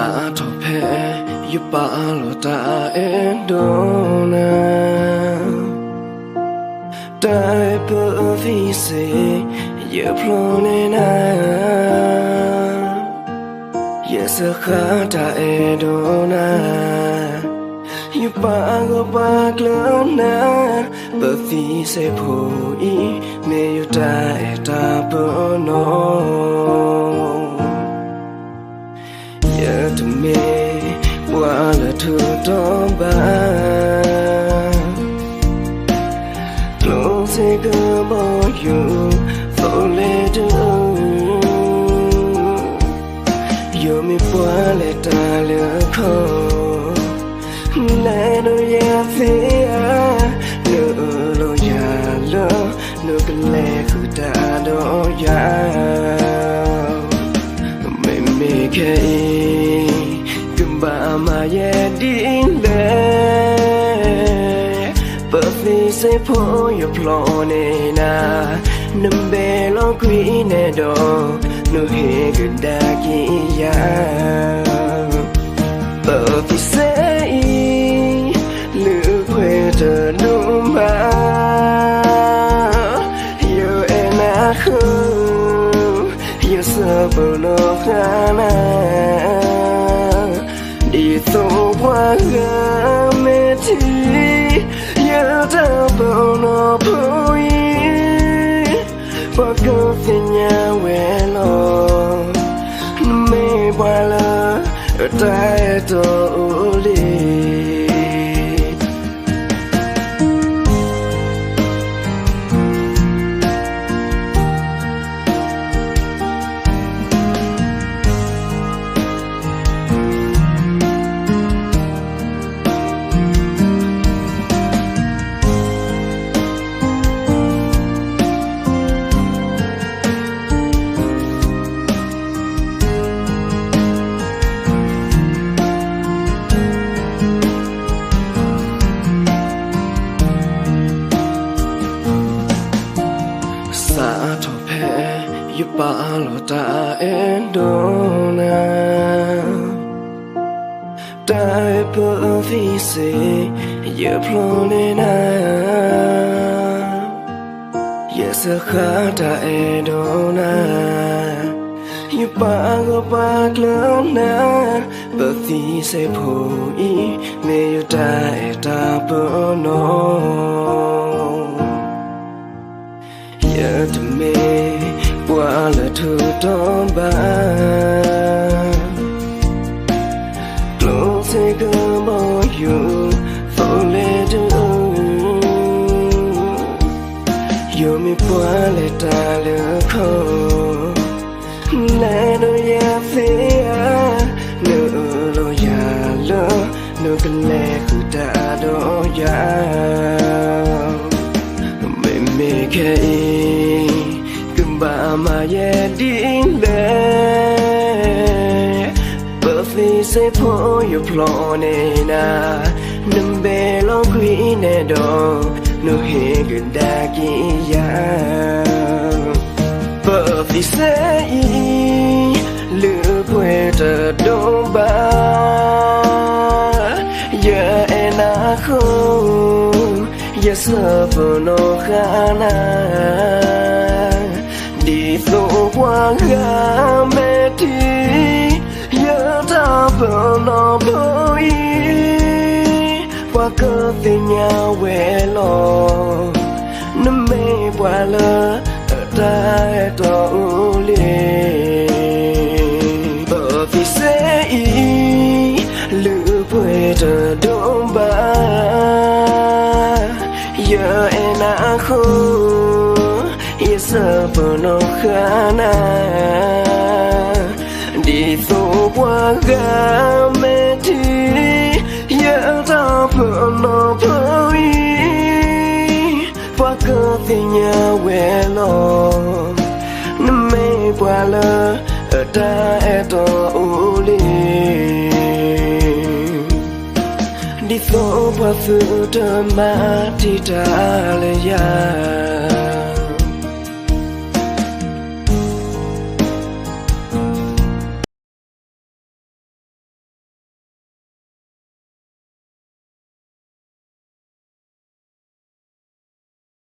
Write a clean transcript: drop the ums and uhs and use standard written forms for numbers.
sa to phe yu pa lo ta endona dai po Thi Say ye plone na yes kha ta endona yu pa go pa klona po Thi Say pho I me yu ta eta po no to me while to don't buy close a girl for you for later you me while it all let ya fear no ya lo no can let you down ya make mà ye din le but Thi Say pho you plone na numbe lo qui ne do no he good da ki ya but Thi Say lu kwe to no ma you and I who you so no kana đi tô qua gà mê chi nhớ ta bao nó bối qua cơ phía nhà quê lo mê qua lơ ở tay tổ đi sa to phe yu pa lo ta endona dai po Thi Say ye plone na yes kha ta endona yu pa go pa klona po Thi Say pho I me yu ta eta po no to me while to don't buy close a girl for you for later you me while it all let ya fear no ya lo no can let you down ya make mà ye din le but Thi Say pho you plone na numbe lo qui ne do no he good da ki ya but Thi Say lu kwe to do ba ya ena kho yes for no khana đi tô qua gà mê thi nhớ ta vợ nó bối qua cơ về nhà quê lo nó mê qua lơ ở trái tổ lì bờ Thi Say lữ quê trở đông ba giờ em đã không yes for no khana đi tô qua gà mê thi nhớ ta vợ nó bối qua cơ về nhà quê lo nó mê qua lơ ở trái tổ lì đi tô qua phụ đơ mà đi trả lời ya